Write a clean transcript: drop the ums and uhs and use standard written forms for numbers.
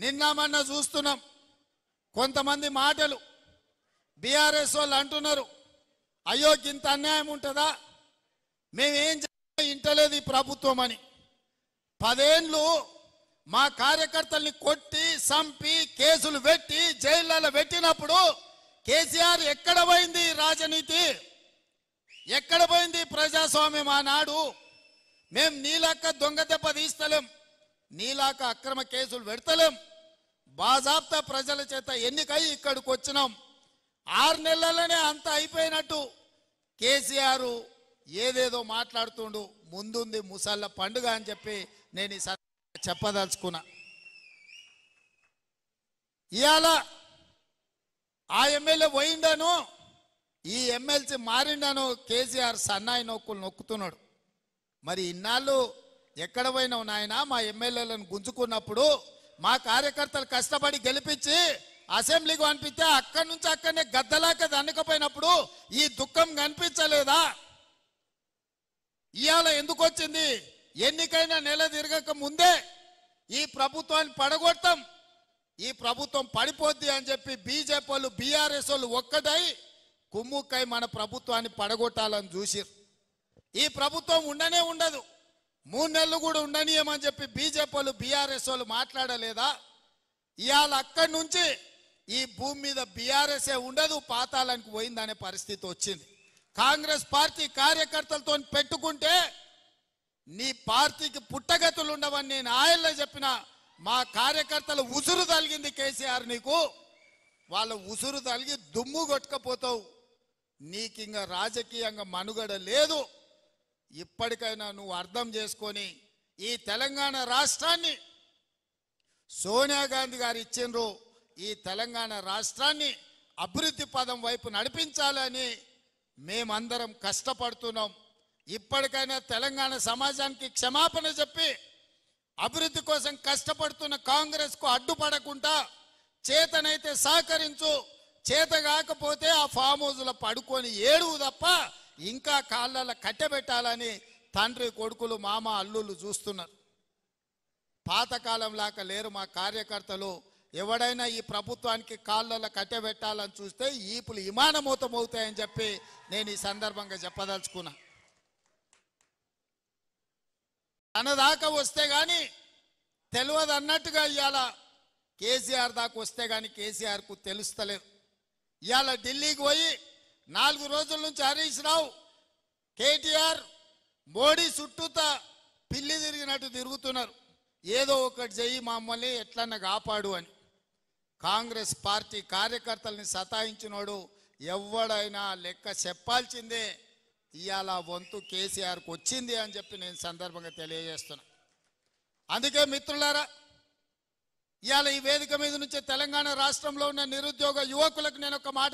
నిన్న మొన్న చూస్తున్నాం కొంతమంది మాటలు బీఆర్ఎస్ వాళ్ళు అంటున్నారు, అయ్యో ఇంత అన్యాయం ఉంటుందా, మేమేం ఇంటలేదు ఈ ప్రభుత్వం అని. 10 ఏళ్ళు మా కార్యకర్తల్ని కొట్టి సంపి కేసులు పెట్టి జైళ్ళలో పెట్టినప్పుడు కేసీఆర్ ఎక్కడ పోయింది రాజనీతి, ఎక్కడ పోయింది ప్రజాస్వామ్యం ఆనాడు? మేము నీలాక దొంగ దెబ్బ తీస్తలేం, నీలాక అక్రమ కేసులు పెడతలేం, బాజాబ్తా ప్రజల చేత ఎన్నికై ఇక్కడికి వచ్చినాం. 6 నెలలనే అంత అయిపోయినట్టు కేసీఆర్ ఏదేదో మాట్లాడుతుండు. ముందుంది ముసళ్ళ పండుగ అని చెప్పి నేను ఈ చెప్పదలుచుకున్నా. ఇవాళ ఆ ఎమ్మెల్యే పోయిండను, ఈ ఎమ్మెల్సీ మారిండను కేసీఆర్ సన్నాయి నొక్కులు నొక్కుతున్నాడు. మరి ఇన్నాళ్ళు ఎక్కడ పోయినావు నాయన? మా ఎమ్మెల్యేలను గుంజుకున్నప్పుడు మా కార్యకర్తలు కష్టపడి గెలిపించి అసెంబ్లీకి పంపిస్తే అక్కడి నుంచి అక్కడనే గద్దలాక దండకపోయినప్పుడు ఈ దుఃఖం కనిపించలేదా? ఇవాళ ఎందుకు వచ్చింది? ఎన్నికైనా నెల తిరగక ముందే ఈ ప్రభుత్వాన్ని పడగొడతాం, ఈ ప్రభుత్వం పడిపోద్ది అని చెప్పి బీజేపీ వాళ్ళు బీఆర్ఎస్ వాళ్ళు ఒక్కటై కుమ్ముక్కై మన ప్రభుత్వాన్ని పడగొట్టాలని చూసిరు. ఈ ప్రభుత్వం ఉండనే ఉండదు, 3 నెలలు కూడా ఉండనీయమని చెప్పి బీజేపీ వాళ్ళు బీఆర్ఎస్ వాళ్ళు మాట్లాడలేదా? ఇవాళ అక్కడి నుంచి ఈ భూమి మీద బీఆర్ఎస్ఏ ఉండదు, పాతాళానికి పోయిందనే పరిస్థితి వచ్చింది. కాంగ్రెస్ పార్టీ కార్యకర్తలతో పెట్టుకుంటే నీ పార్టీకి పుట్టగతులు ఉండవని నేను ఆయల్లో చెప్పిన. మా కార్యకర్తలు ఉసురు తలిగింది కేసీఆర్ నీకు, వాళ్ళ ఉసురు తలిగి దుమ్ము కొట్టుకపోతావు, నీకింక రాజకీయంగా మనుగడ లేదు. ఇప్పటికైనా నువ్వు అర్థం చేసుకొని ఈ తెలంగాణ రాష్ట్రాన్ని సోనియా గాంధీ గారు ఇచ్చిండ్రు, ఈ తెలంగాణ రాష్ట్రాన్ని అభివృద్ధి పదం వైపు నడిపించాలని మేమందరం కష్టపడుతున్నాం. ఇప్పటికైనా తెలంగాణ సమాజానికి క్షమాపణ చెప్పి అభివృద్ధి కోసం కష్టపడుతున్న కాంగ్రెస్కు అడ్డుపడకుండా చేతనైతే సహకరించు, చేత కాకపోతే ఆ ఫామ్ హౌస్లో పడుకొని ఏడువు తప్ప ఇంకా కాళ్ళ కట్టెబెట్టాలని తండ్రి కొడుకులు మామ అల్లుళ్ళు చూస్తున్నారు. పాతకాలం లాగా లేరు మా కార్యకర్తలు. ఎవడైనా ఈ ప్రభుత్వానికి కాళ్ళ కట్టెబెట్టాలని చూస్తే ఈపులు విమానమూతం అవుతాయని చెప్పి నేను ఈ సందర్భంగా చెప్పదలుచుకున్నా. తన దాకా వస్తే కానీ తెలియదు అన్నట్టుగా ఇవాళ కేసీఆర్ దాకా వస్తే కానీ కేసీఆర్కు తెలుస్తలేదు. ఇవాళ ఢిల్లీకి పోయి 4 రోజుల నుంచి హరీష్ రావు కేటీఆర్ మోడీ చుట్టూతా పిల్లి తిరిగినట్టు తిరుగుతున్నారు. ఏదో ఒకటి చెయ్యి మమ్మల్ని ఎట్లన్నా కాపాడు అని. కాంగ్రెస్ పార్టీ కార్యకర్తల్ని సతాయించినోడు ఎవడైనా లెక్క చెప్పాల్సిందే. ఇవాళ వంతు కేసీఆర్కి వచ్చింది అని చెప్పి నేను సందర్భంగా తెలియజేస్తున్నా. అందుకే మిత్రులారా, ఇవాళ ఈ వేదిక మీద నుంచి తెలంగాణ రాష్ట్రంలో ఉన్న నిరుద్యోగ యువకులకు నేను ఒక మాట